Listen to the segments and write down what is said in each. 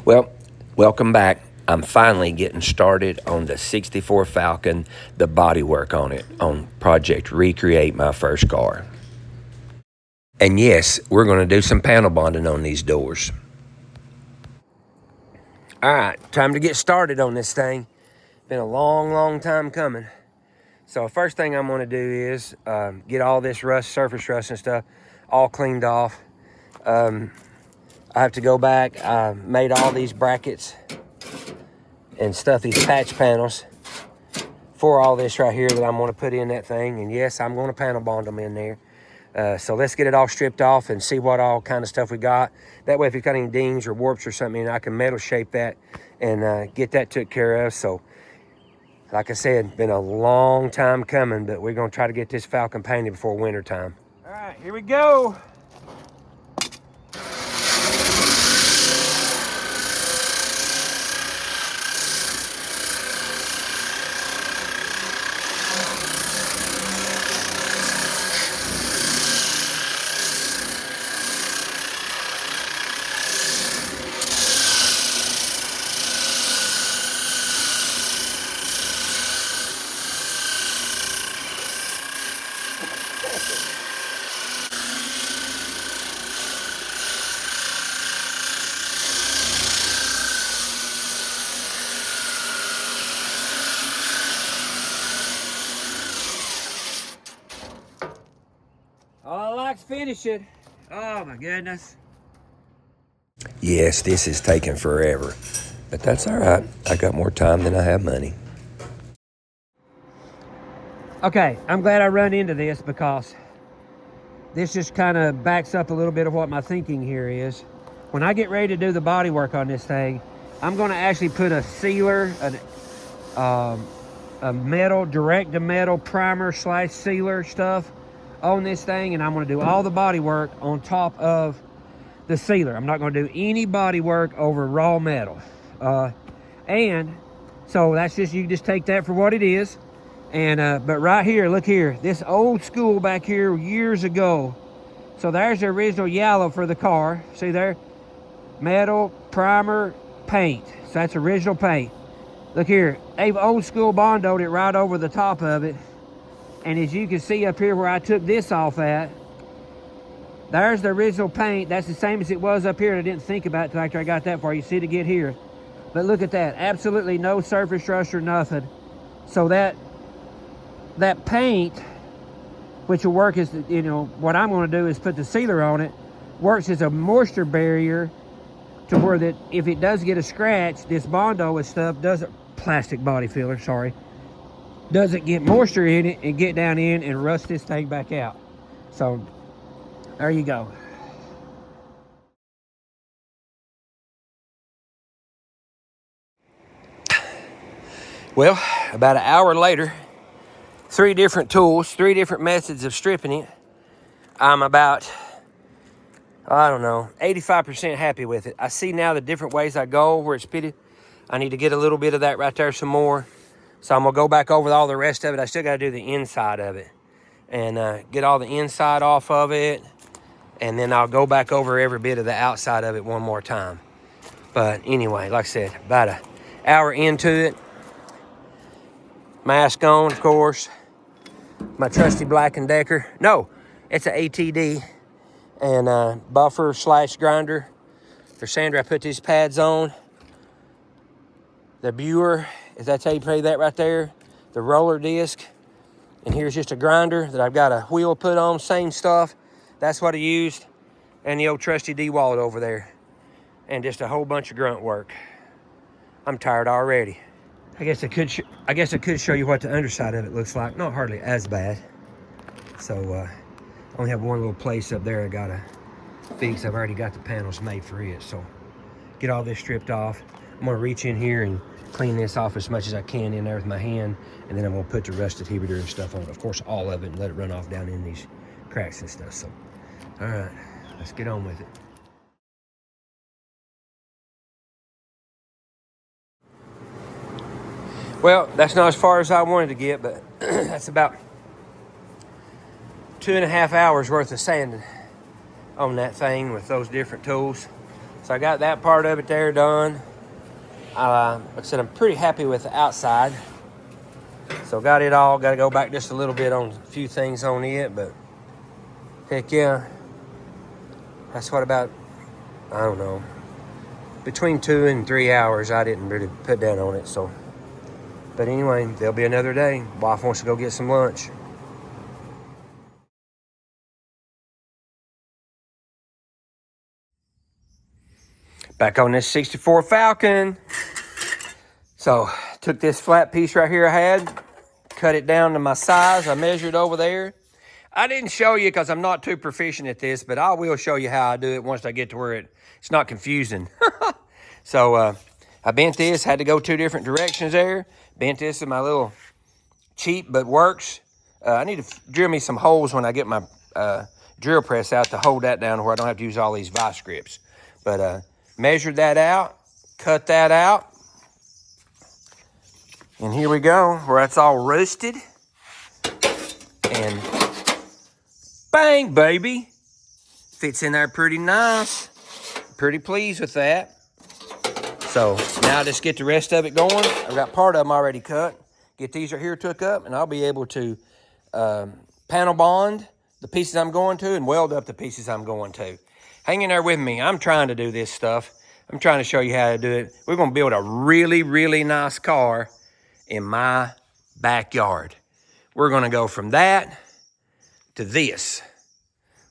Well, welcome back. I'm finally getting started on the 64 Falcon, the bodywork on it, on Project Recreate My First Car. And yes, we're going to do some panel bonding on these doors. All right, time to get started on this thing. Been a long time coming. So first thing I'm going to do is get all this rust, surface rust and stuff, all cleaned off. I have to go back. I made all these brackets and stuff, these patch panels for all this right here that I'm going to put in that thing. And yes, I'm going to panel bond them in there. So let's get it all stripped off and see what all kind of stuff we got. That way, if you've got any dings or warps or something, I can metal shape that and get that took care of. So like I said, been a long time coming, but we're going to try to get this Falcon painted before winter time. All right, here we go. All I like to finish it. Oh my goodness. Yes, this is taking forever, but that's all right. I got more time than I have money. Okay, I'm glad I run into this because this just kind of backs up a little bit of what my thinking here is. When I get ready to do the body work on this thing, I'm going to actually put a sealer, a metal, direct to metal primer / sealer stuff on this thing, and I'm going to do all the body work on top of the sealer. I'm not going to do any body work over raw metal. And so that's just, you can just take that for what it is. And but right here, look here, this old school back here years ago. So there's the original yellow for the car. See there? Metal, primer, paint. So that's original paint. Look here, they've old school bondoed it right over the top of it. And as you can see up here where I took this off at, there's the original paint. That's the same as it was up here. And I didn't think about it until after I got that far. You see it get here. But look at that, absolutely no surface rust or nothing. So that paint, which will work as, you know, what I'm going to do is put the sealer on it, works as a moisture barrier to where that if it does get a scratch, this Bondo and stuff doesn't, plastic body filler, sorry, doesn't get moisture in it and get down in and rust this thing back out. So there you go. Well, about an hour later, 3 different tools, 3 different methods of stripping it. I'm about, I don't know, 85% happy with it. I see now the different ways I go where it's pitted. I need to get a little bit of that right there some more. So I'm gonna go back over all the rest of it. I still gotta do the inside of it and get all the inside off of it. And then I'll go back over every bit of the outside of it one more time. But anyway, like I said, about an hour into it. Mask on, of course. My trusty Black & Decker. No, it's an ATD. And buffer / grinder. For sander, I put these pads on. The Bodywork, if that's how you pray that right there. The roller disc. And here's just a grinder that I've got a wheel put on, same stuff. That's what I used. And the old trusty D-wallet over there. And just a whole bunch of grunt work. I'm tired already. I guess I could show you what the underside of it looks like. Not hardly as bad. So I only have one little place up there I gotta fix. I've already got the panels made for it. So get all this stripped off. I'm gonna reach in here and clean this off as much as I can in there with my hand, and then I'm gonna put the rust inhibitor and stuff on it. Of course, all of it, and let it run off down in these cracks and stuff. So, all right, let's get on with it. Well, that's not as far as I wanted to get, but that's about 2.5 hours worth of sanding on that thing with those different tools. So I got that part of it there done. Like I said, I'm pretty happy with the outside. So got it all. Got to go back just a little bit on a few things on it, but heck yeah. That's what about, I don't know, between 2 and 3 hours I didn't really put down on it. So, but anyway, there'll be another day. Wife wants to go get some lunch. Back on this 64 Falcon. So, took this flat piece right here I had, cut it down to my size. I measured over there. I didn't show you because I'm not too proficient at this, but I will show you how I do it once I get to where it's not confusing. So, I bent this, had to go 2 different directions there. Bent this in my little cheap but works. I need to drill me some holes when I get my drill press out to hold that down where I don't have to use all these vice grips. But measured that out, cut that out. And here we go, where that's all roasted. And bang, baby. Fits in there pretty nice. Pretty pleased with that. So now I just get the rest of it going. I've got part of them already cut. Get these right here took up, and I'll be able to panel bond the pieces I'm going to and weld up the pieces I'm going to. Hang in there with me. I'm trying to do this stuff. I'm trying to show you how to do it. We're going to build a really, really nice car in my backyard. We're going to go from that to this.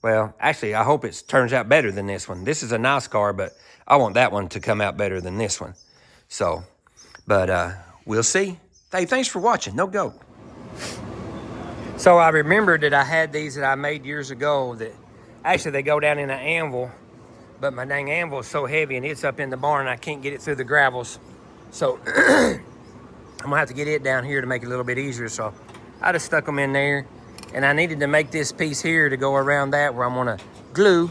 Well, actually, I hope it turns out better than this one. This is a nice car, but I want that one to come out better than this one. So, but we'll see. Hey, thanks for watching. No go. So I remembered that I had these that I made years ago that actually they go down in an anvil, but my dang anvil is so heavy and it's up in the barn I can't get it through the gravels. So I'm gonna have to get it down here to make it a little bit easier. So I just stuck them in there, and I needed to make this piece here to go around that where I'm gonna glue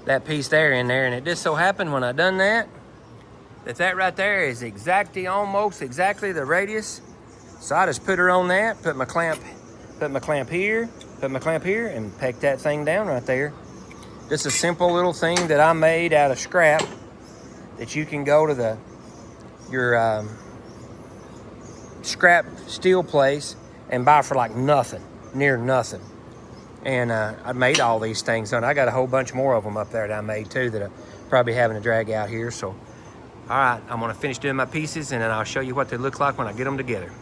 that piece there in there. And it just so happened when I done that, that right there is almost exactly the radius. So I just put her on that, put my clamp here, and peck that thing down right there. Just a simple little thing that I made out of scrap that you can go to your scrap steel place and buy for like nothing, near nothing. And I made all these things, and I got a whole bunch more of them up there that I made too that I'm probably having to drag out here. So, all right, I'm gonna finish doing my pieces, and then I'll show you what they look like when I get them together.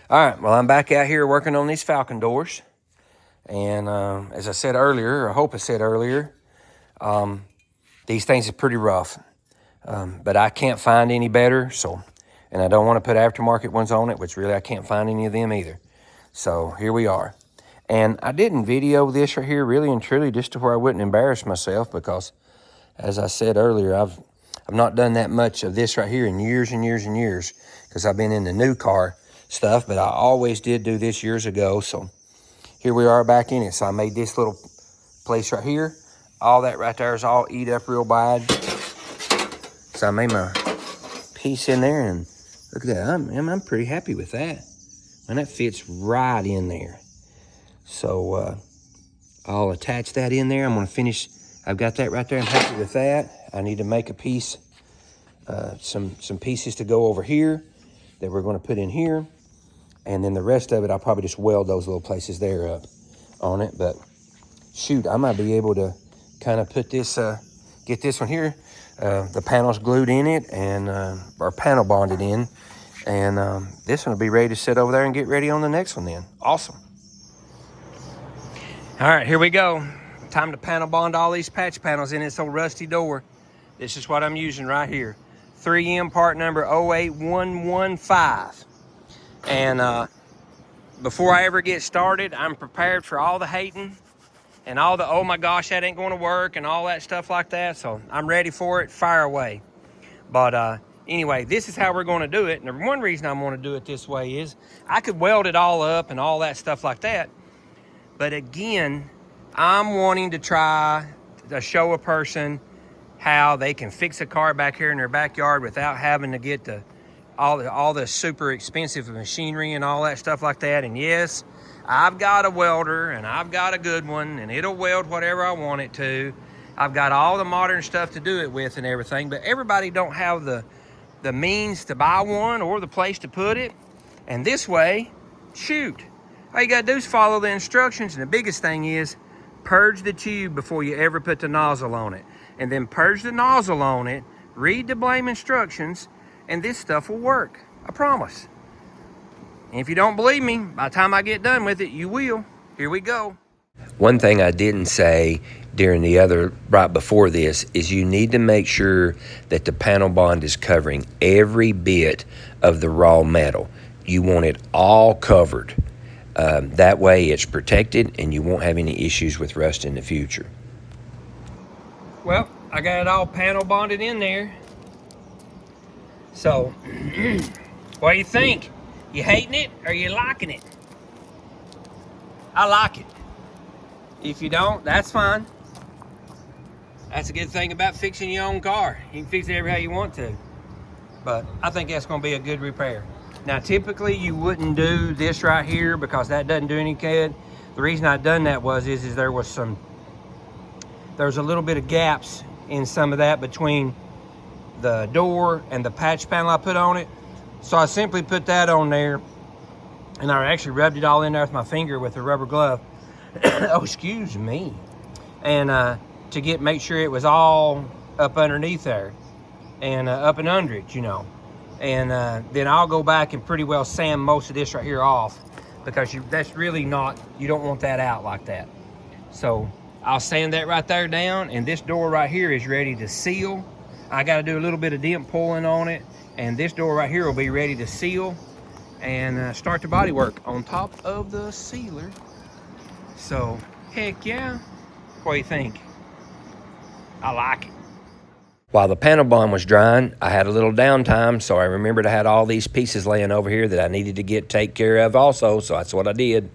All right, well, I'm back out here working on these Falcon doors. And as I said earlier, or I hope I said earlier, these things are pretty rough. But I can't find any better, so, and I don't want to put aftermarket ones on it, which really I can't find any of them either. So here we are. And I didn't video this right here really and truly just to where I wouldn't embarrass myself, because as I said earlier, I've not done that much of this right here in years and years and years, because I've been in the new car stuff, but I always did do this years ago. So here we are back in it. So I made this little place right here. All that right there is all eat up real wide. So I made my piece in there, and look at that. I'm pretty happy with that. And that fits right in there. So I'll attach that in there. I'm gonna finish. I've got that right there. I'm happy with that. I need to make a piece, some pieces to go over here that we're gonna put in here. And then the rest of it, I'll probably just weld those little places there up on it. But shoot, I might be able to kind of put this, get this one here. The panels glued in it and, or panel bonded in. And this one will be ready to sit over there and get ready on the next one then. Awesome. All right, here we go. Time to panel bond all these patch panels in this old rusty door. This is what I'm using right here. 3M part number 08115. And before I ever get started, I'm prepared for all the hating and all the, oh my gosh, that ain't gonna work and all that stuff like that. So I'm ready for it, fire away. But anyway, this is how we're gonna do it. And the one reason I'm gonna do it this way is I could weld it all up and all that stuff like that. But again, I'm wanting to try to show a person how they can fix a car back here in their backyard without having to get all the super expensive machinery and all that stuff like that. And yes, I've got a welder and I've got a good one and it'll weld whatever I want it to. I've got all the modern stuff to do it with and everything, but everybody don't have the means to buy one or the place to put it. And this way, shoot, all you gotta do is follow the instructions. And the biggest thing is purge the tube before you ever put the nozzle on it. And then purge the nozzle on it, read the blame instructions, and this stuff will work, I promise. And if you don't believe me, by the time I get done with it, you will. Here we go. One thing I didn't say during the other, right before this, is you need to make sure that the panel bond is covering every bit of the raw metal. You want it all covered. That way it's protected and you won't have any issues with rust in the future. Well, I got it all panel bonded in there. So, what do you think? You hating it or you liking it? I like it. If you don't, that's fine. That's a good thing about fixing your own car. You can fix it every how you want to. But I think that's gonna be a good repair. Now, typically you wouldn't do this right here because that doesn't do any good. The reason I done that was there was a little bit of gaps in some of that between the door and the patch panel I put on it. So I simply put that on there, and I actually rubbed it all in there with my finger with a rubber glove. Oh, excuse me. And to make sure it was all up underneath there and up and under it, you know. And then I'll go back and pretty well sand most of this right here off, because that's really not, you don't want that out like that. So I'll sand that right there down, and this door right here is ready to seal. I got to do a little bit of dent pulling on it, and this door right here will be ready to seal and start the body work on top of the sealer. So, heck yeah. What do you think? I like it. While the panel bond was drying, I had a little downtime, so I remembered I had all these pieces laying over here that I needed to take care of also, so that's what I did.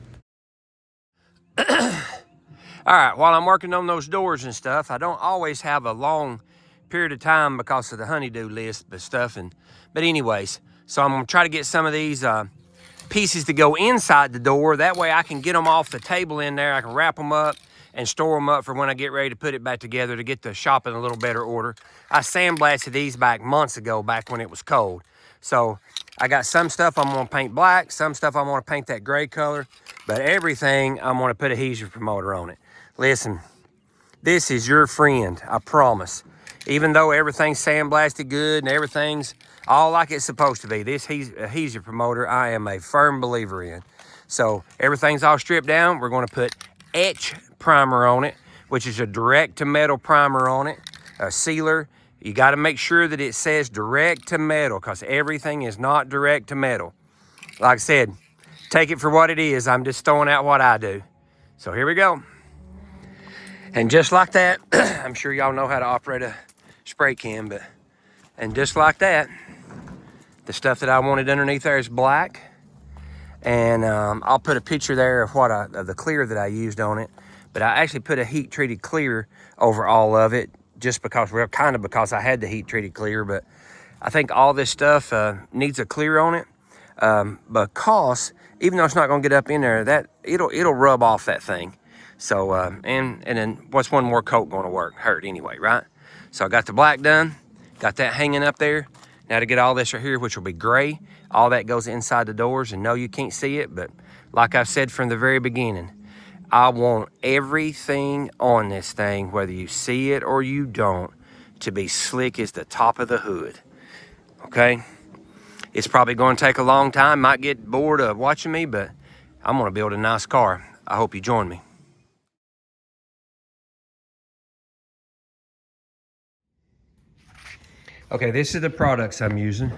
All right, while I'm working on those doors and stuff, I don't always have a long period of time because of the honeydew list and stuff. But anyways, so I'm gonna try to get some of these pieces to go inside the door. That way I can get them off the table in there. I can wrap them up and store them up for when I get ready to put it back together to get the shop in a little better order. I sandblasted these back months ago, back when it was cold. So I got some stuff I'm gonna paint black, some stuff I'm gonna paint that gray color, but everything I'm gonna put adhesive promoter on it. Listen, this is your friend, I promise. Even though everything's sandblasted good and everything's all like it's supposed to be, this adhesive promoter I am a firm believer in. So everything's all stripped down. We're gonna put etch primer on it, which is a direct to metal primer on it, a sealer. You gotta make sure that it says direct to metal, because everything is not direct to metal. Like I said, take it for what it is. I'm just throwing out what I do. So here we go. And just like that, I'm sure y'all know how to operate a spray can, and just like that, the stuff that I wanted underneath there is black. And I'll put a picture there of the clear that I used on it. But I actually put a heat treated clear over all of it, just because, well, kind of because I had the heat treated clear. But I think all this stuff needs a clear on it, because even though it's not gonna get up in there, that it'll rub off that thing. So, and then what's one more coat gonna hurt anyway, right? So I got the black done, got that hanging up there. Now to get all this right here, which will be gray, all that goes inside the doors, and no, you can't see it, but like I said from the very beginning, I want everything on this thing, whether you see it or you don't, to be slick as the top of the hood, okay? It's probably gonna take a long time, might get bored of watching me, but I'm gonna build a nice car. I hope you join me. Okay, this is the products I'm using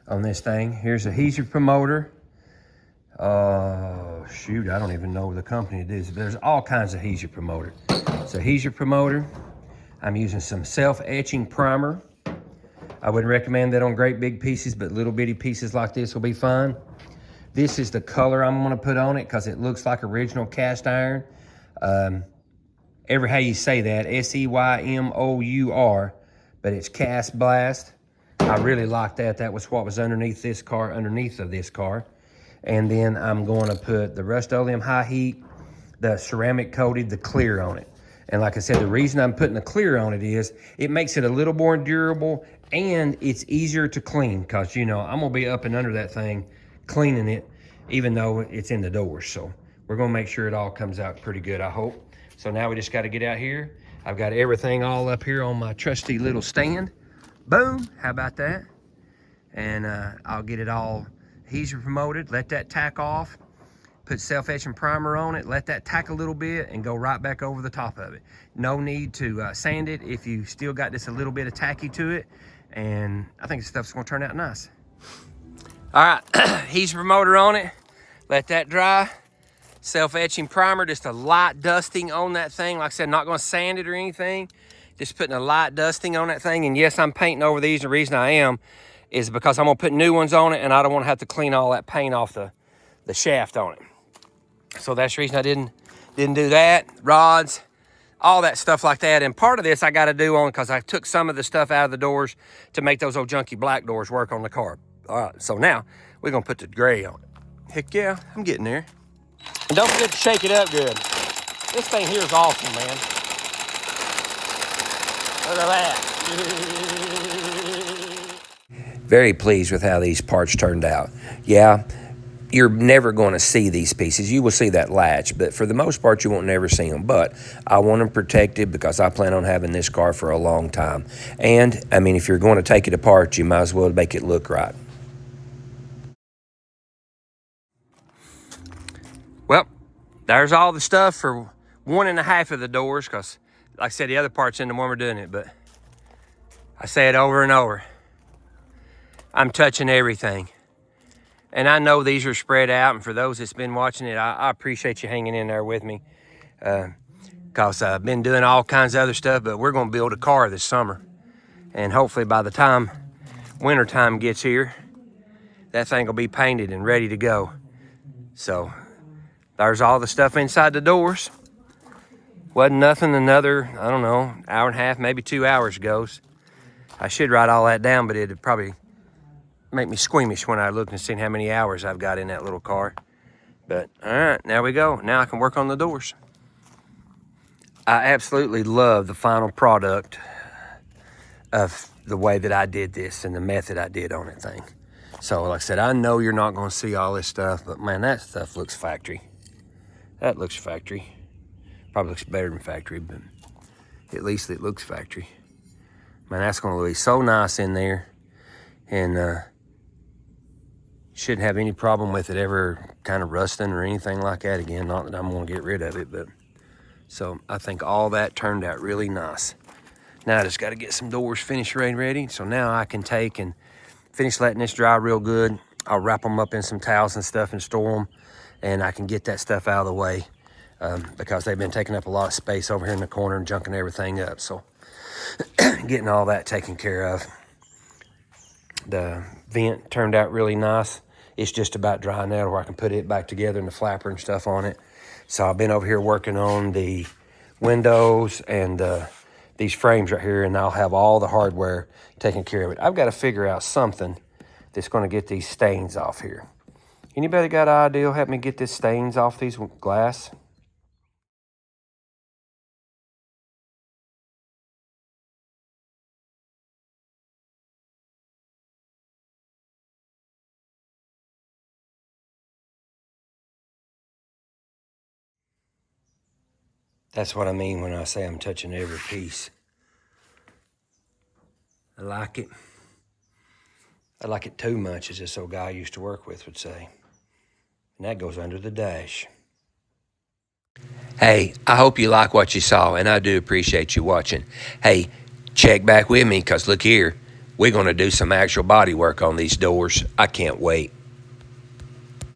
on this thing. Here's a adhesive promoter. Shoot, I don't even know the company it is. There's all kinds of adhesive promoter. It's adhesive promoter. I'm using some self-etching primer. I wouldn't recommend that on great big pieces, but little bitty pieces like this will be fine. This is the color I'm gonna put on it because it looks like original cast iron. How you say that, S-E-Y-M-O-U-R, but it's cast blast. I really like that. That was what was underneath of this car. And then I'm going to put the Rust-Oleum high heat, the ceramic coated, the clear on it. And like I said, the reason I'm putting the clear on it is it makes it a little more durable and it's easier to clean because, you know, I'm going to be up and under that thing cleaning it even though it's in the doors. So we're going to make sure it all comes out pretty good, I hope. So now we just got to get out here. I've got everything all up here on my trusty little stand. Boom, how about that? And I'll get it all adhesive promoted, let that tack off, put self-etching primer on it, let that tack a little bit and go right back over the top of it. No need to sand it if you still got just a little bit of tacky to it. And I think the stuff's gonna turn out nice. All right, adhesive promoter on it, let that dry. Self-etching primer, just a light dusting on that thing. Like I said, not gonna sand it or anything. Just putting a light dusting on that thing. And yes, I'm painting over these. The reason I am is because I'm gonna put new ones on it and I don't wanna have to clean all that paint off the shaft on it. So that's the reason I didn't do that. Rods, all that stuff like that. And part of this I gotta do on, because I took some of the stuff out of the doors to make those old junky black doors work on the car. All right, so now we're gonna put the gray on it. Heck yeah, I'm getting there. And don't forget to shake it up good. This thing here is awesome, man. Look at that. Very pleased with how these parts turned out. Yeah, you're never going to see these pieces. You will see that latch, but for the most part, you won't never see them. But I want them protected because I plan on having this car for a long time. And, I mean, if you're going to take it apart, you might as well make it look right. Well, there's all the stuff for 1.5 of the doors because, like I said, the other part's in the one we're doing it, but I say it over and over. I'm touching everything. And I know these are spread out, and for those that's been watching it, I appreciate you hanging in there with me. Because I've been doing all kinds of other stuff, but we're going to build a car this summer. And hopefully by the time wintertime gets here, that thing will be painted and ready to go. So there's all the stuff inside the doors. Wasn't nothing another, I don't know, hour and a half, maybe 2 hours ago. I should write all that down, but it'd probably make me squeamish when I look and see how many hours I've got in that little car. But all right, now we go. Now I can work on the doors. I absolutely love the final product of the way that I did this and the method I did on that thing. So like I said, I know you're not going to see all this stuff, but man, that stuff looks factory. That looks factory. Probably looks better than factory, but at least it looks factory. Man, that's going to be so nice in there. And shouldn't have any problem with it ever kind of rusting or anything like that again. Not that I'm going to get rid of it, but so I think all that turned out really nice. Now I just got to get some doors finished ready. So now I can take and finish letting this dry real good. I'll wrap them up in some towels and stuff and store them, and I can get that stuff out of the way because they've been taking up a lot of space over here in the corner and junking everything up. So getting all that taken care of. The vent turned out really nice. It's just about dry now where I can put it back together and the flapper and stuff on it. So I've been over here working on the windows and these frames right here, and I'll have all the hardware taken care of it. I've got to figure out something that's going to get these stains off here. Anybody got an idea? Help me get these stains off these glass. That's what I mean when I say I'm touching every piece. I like it. I like it too much, as this old guy I used to work with would say. And that goes under the dash. Hey, I hope you like what you saw, and I do appreciate you watching. Hey, check back with me, because look here, we're going to do some actual body work on these doors. I can't wait.